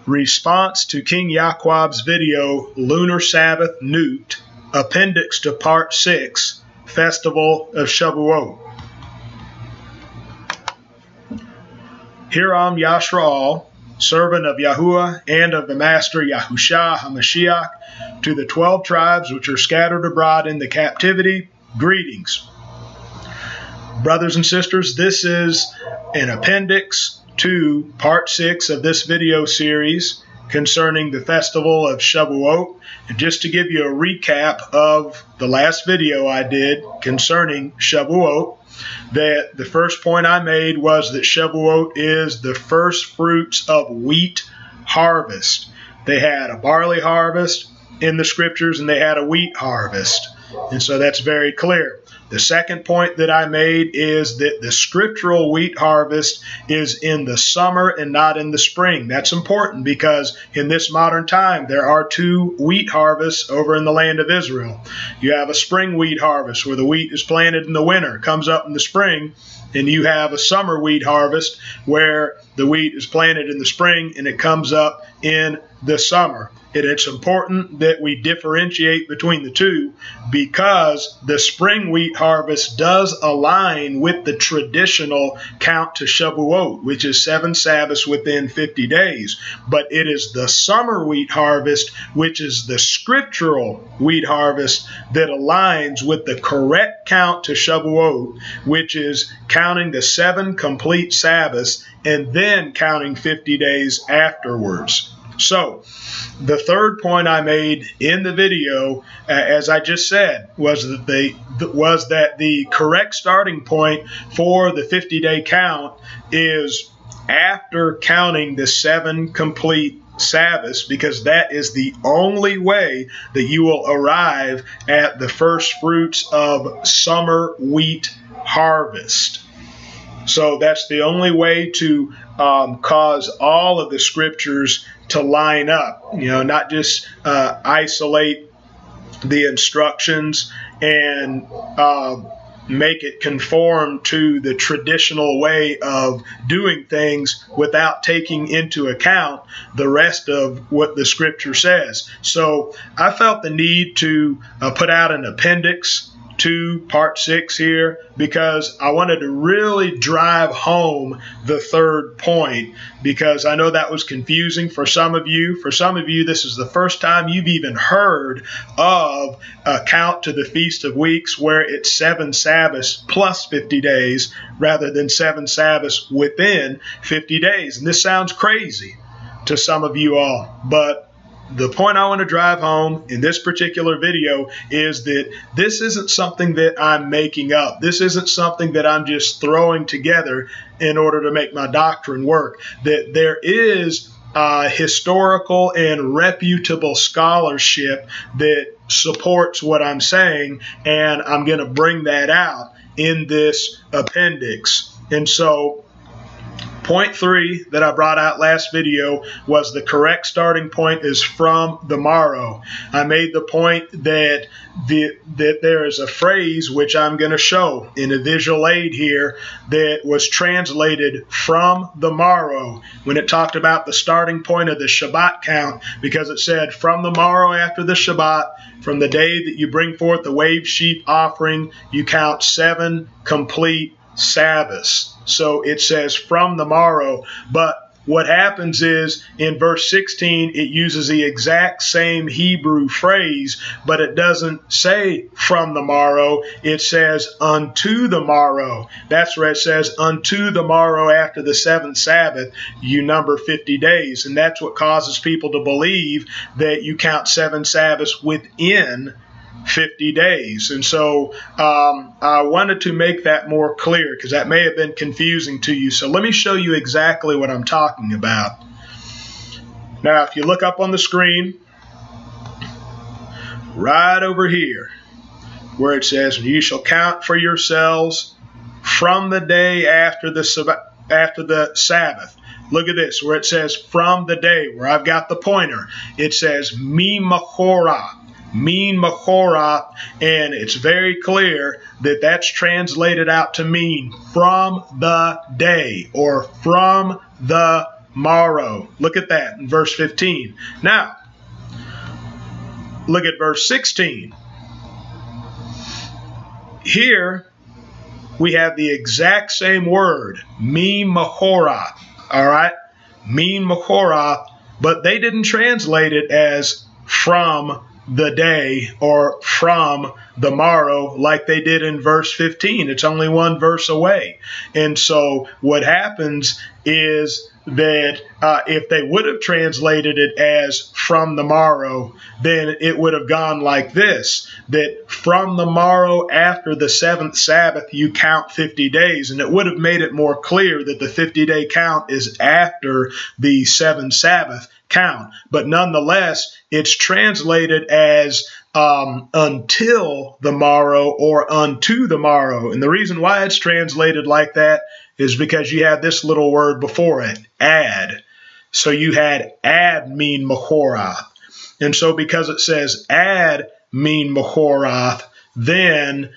Response to King Yaqub's video, Lunar Sabbath Nuked, Appendix to Part 6, Festival of Shabuoth. Hiram yashra'al, servant of Yahuwah and of the Master Yahushua HaMashiach, to the 12 tribes which are scattered abroad in the captivity, greetings. Brothers and sisters, this is an appendix to Part 6 of this video series concerning the Festival of Shabuoth. And just to give you a recap of the last video I did concerning Shabuoth, that the first point I made was that Shabuoth is the first fruits of wheat harvest. They had a barley harvest in the scriptures and they had a wheat harvest. And so that's very clear. The second point that I made is that the scriptural wheat harvest is in the summer and not in the spring. That's important because in this modern time, there are two wheat harvests over in the land of Israel. You have a spring wheat harvest where the wheat is planted in the winter, comes up in the spring, and you have a summer wheat harvest where the wheat is planted in the spring and it comes up in the summer. And it's important that we differentiate between the two because the spring wheat harvest does align with the traditional count to Shabuoth, which is 7 Sabbaths within 50 days. But it is the summer wheat harvest, which is the scriptural wheat harvest, that aligns with the correct count to Shabuoth, which is counting the 7 complete Sabbaths and then counting 50 days afterwards. So, the third point I made in the video, as I just said, was that the correct starting point for the 50-day count is after counting the 7 complete Sabbaths, because that is the only way that you will arrive at the first fruits of summer wheat harvest. So that's the only way to cause all of the scriptures to line up, not just isolate the instructions and make it conform to the traditional way of doing things without taking into account the rest of what the scripture says. So I felt the need to put out an appendix to Part 6 here because I wanted to really drive home the third point, because I know that was confusing for some of you. For some of you, this is the first time you've even heard of a count to the Feast of Weeks where it's 7 Sabbaths plus 50 days rather than 7 Sabbaths within 50 days. And this sounds crazy to some of you all, but the point I want to drive home in this particular video is that this isn't something that I'm making up. This isn't something that I'm just throwing together in order to make my doctrine work. That there is historical and reputable scholarship that supports what I'm saying, and I'm going to bring that out in this appendix. And so point 3 that I brought out last video was the correct starting point is from the morrow. I made the point that there is a phrase which I'm going to show in a visual aid here that was translated from the morrow when it talked about the starting point of the Shabbat count, because it said from the morrow after the Shabbat, from the day that you bring forth the wave sheep offering, you count 7 complete Sabbaths. So it says from the morrow, but what happens is in verse 16 it uses the exact same Hebrew phrase, but it doesn't say from the morrow, it says unto the morrow. That's where it says unto the morrow after the 7th Sabbath you number 50 days, and that's what causes people to believe that you count 7 Sabbaths within 50 days. And so I wanted to make that more clear because that may have been confusing to you. So let me show you exactly what I'm talking about. Now, if you look up on the screen, right over here, where it says, you shall count for yourselves from the day after the Sabbath. Look at this, where it says from the day, where I've got the pointer. It says mi-machorah. Mean Machorath, and it's very clear that that's translated out to mean from the day or from the morrow. Look at that in verse 15. Now, look at verse 16. Here, we have the exact same word, min machorath. All right? Min machorath, but they didn't translate it as from the day or from the morrow like they did in verse 15. It's only one verse away. And so what happens is that if they would have translated it as from the morrow, then it would have gone like this, that from the morrow after the seventh Sabbath, you count 50 days. And it would have made it more clear that the 50-day count is after the seventh Sabbath count. But nonetheless, it's translated as until the morrow or unto the morrow. And the reason why it's translated like that is because you have this little word before it, ad. So you had ad min machorath. And so because it says ad min machorath, then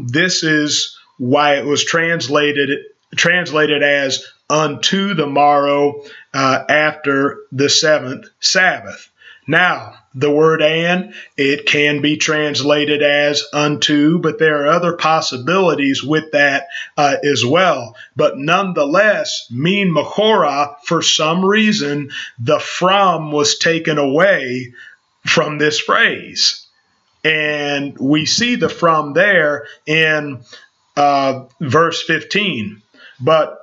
this is why it was translated as unto the morrow after the seventh Sabbath. Now, the word and, it can be translated as unto, but there are other possibilities with that as well. But nonetheless, min machorath, for some reason, the from was taken away from this phrase. And we see the from there in verse 15. But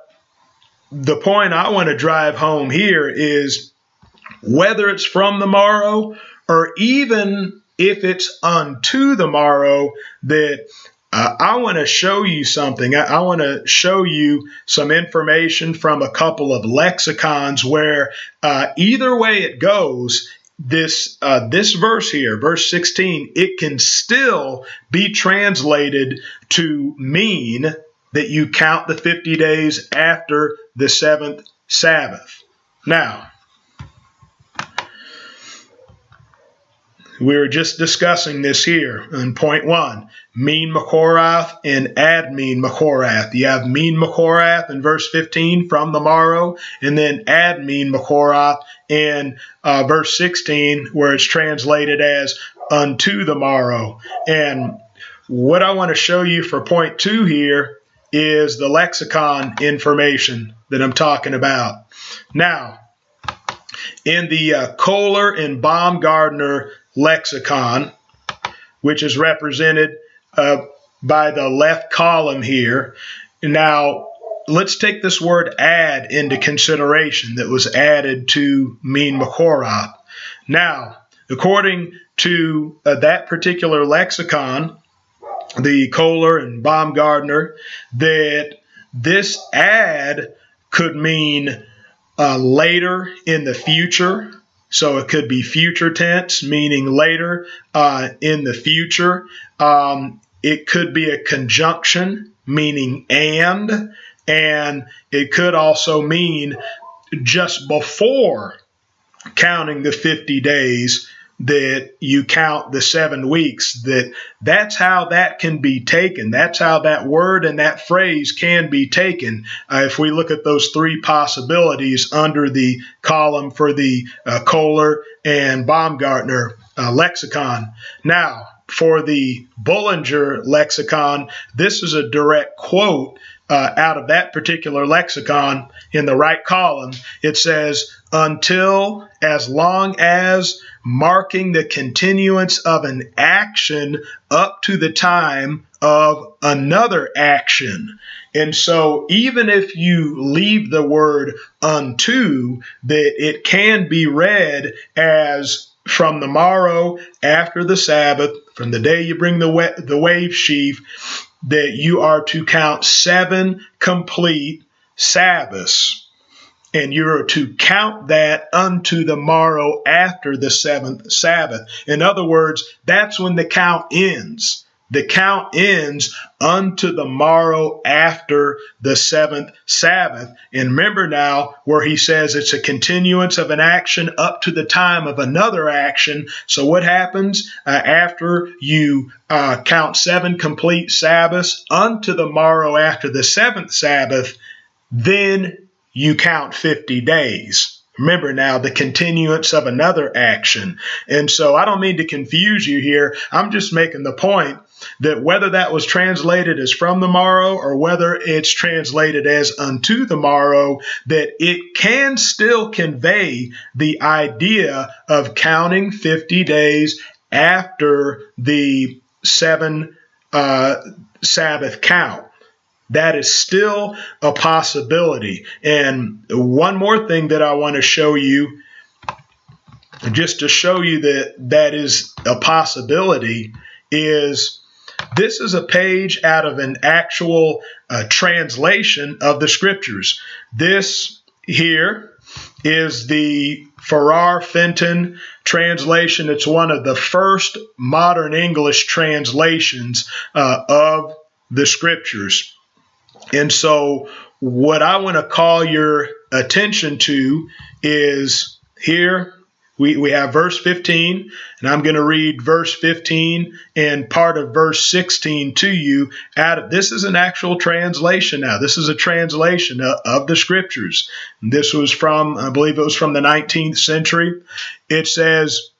the point I want to drive home here is whether it's from the morrow or even if it's unto the morrow, that I want to show you something. I want to show you some information from a couple of lexicons where either way it goes, this verse here, verse 16, it can still be translated to mean that you count the 50 days after the seventh Sabbath. Now, we were just discussing this here in point 1, min machorath and ad min machorath. You have min machorath in verse 15, from the morrow, and then ad min machorath in verse 16, where it's translated as unto the morrow. And what I want to show you for point 2 here is the lexicon information that I'm talking about. Now, in the Kohler and Baumgartner lexicon, which is represented by the left column here. Now, let's take this word add into consideration that was added to min machorath. Now, according to that particular lexicon, the Kohler and Baumgartner, that this add could mean later in the future. So it could be future tense, meaning later in the future. It could be a conjunction, meaning and it could also mean just before counting the 50 days that you count the 7 weeks. That's how that can be taken. That's how that word and that phrase can be taken. If we look at those 3 possibilities under the column for the Kohler and Baumgartner lexicon. Now, for the Bullinger lexicon, this is a direct quote out of that particular lexicon. In the right column, it says, until, as long as, marking the continuance of an action up to the time of another action. And so even if you leave the word unto, that it can be read as from the morrow after the Sabbath, from the day you bring the wave sheaf, that you are to count 7 complete Sabbaths. And you're to count that unto the morrow after the 7th Sabbath. In other words, that's when the count ends. The count ends unto the morrow after the 7th Sabbath. And remember now where he says it's a continuance of an action up to the time of another action. So what happens after you count 7 complete Sabbaths unto the morrow after the 7th Sabbath? Then you count 50 days. Remember now, the continuance of another action. And so I don't mean to confuse you here. I'm just making the point that whether that was translated as from the morrow or whether it's translated as unto the morrow, that it can still convey the idea of counting 50 days after the 7 Sabbath count. That is still a possibility. And one more thing that I want to show you, just to show you that that is a possibility, is this is a page out of an actual translation of the scriptures. This here is the Farrar Fenton translation. It's one of the first modern English translations of the scriptures. And so what I want to call your attention to is here we have verse 15, and I'm going to read verse 15 and part of verse 16 to you. This is an actual translation now. This is a translation of the scriptures. This was from, I believe it was from the 19th century. It says,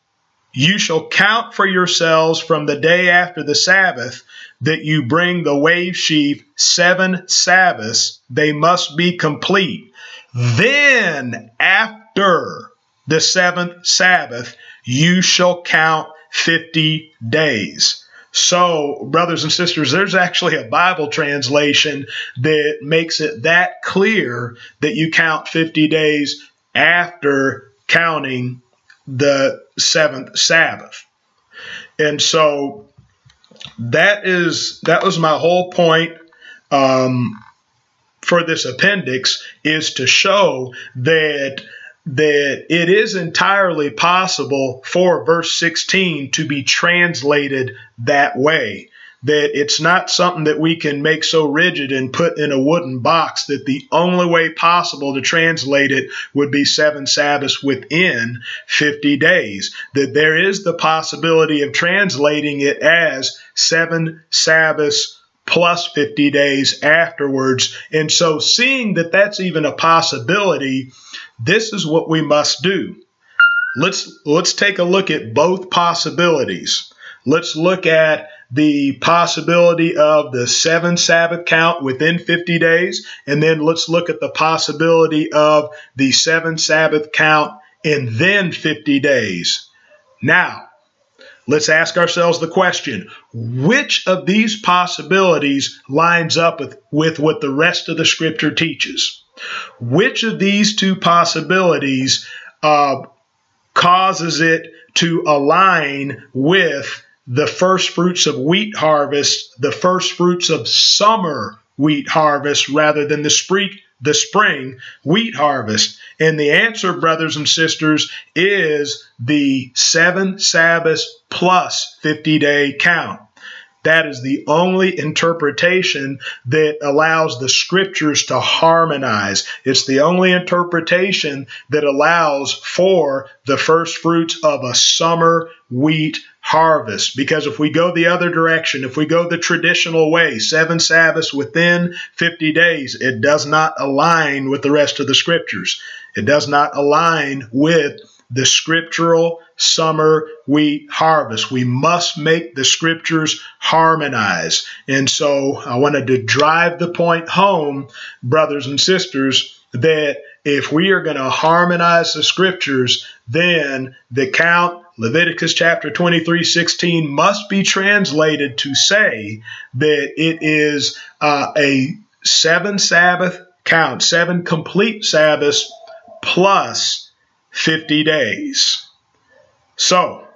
"You shall count for yourselves from the day after the Sabbath that you bring the wave sheaf 7 Sabbaths, they must be complete. Then after the 7th Sabbath, you shall count 50 days. So, brothers and sisters, there's actually a Bible translation that makes it that clear that you count 50 days after counting the 7th Sabbath. And so that was my whole point for this appendix, is to show that it is entirely possible for verse 16 to be translated that way. That it's not something that we can make so rigid and put in a wooden box, that the only way possible to translate it would be 7 Sabbaths within 50 days. That there is the possibility of translating it as 7 Sabbaths plus 50 days afterwards. And so seeing that that's even a possibility, this is what we must do. Let's take a look at both possibilities. Let's look at the possibility of the 7 Sabbath count within 50 days, and then let's look at the possibility of the 7 Sabbath count and then 50 days. Now, let's ask ourselves the question, which of these possibilities lines up with what the rest of the scripture teaches? Which of these two possibilities causes it to align with the first fruits of wheat harvest, the first fruits of summer wheat harvest, rather than the spring wheat harvest? And the answer, brothers and sisters, is the 7 Sabbaths plus 50-day count. That is the only interpretation that allows the scriptures to harmonize. It's the only interpretation that allows for the first fruits of a summer wheat harvest. Because if we go the other direction, if we go the traditional way, 7 Sabbaths within 50 days, it does not align with the rest of the scriptures. It does not align with the scriptural summer wheat harvest. We must make the scriptures harmonize. And so I wanted to drive the point home, brothers and sisters, that if we are going to harmonize the scriptures, then the count, Leviticus chapter 23:16, must be translated to say that it is a 7 Sabbath count, 7 complete Sabbaths plus 50 days. So,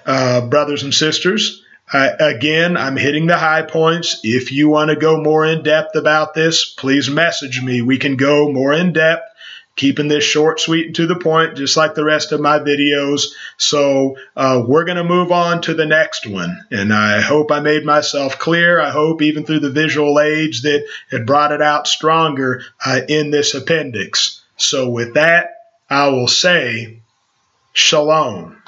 brothers and sisters, again, I'm hitting the high points. If you want to go more in depth about this, please message me. We can go more in depth, keeping this short, sweet, and to the point, just like the rest of my videos. So we're going to move on to the next one. And I hope I made myself clear. I hope even through the visual aids that it brought it out stronger in this appendix. So with that, I will say, Shalom.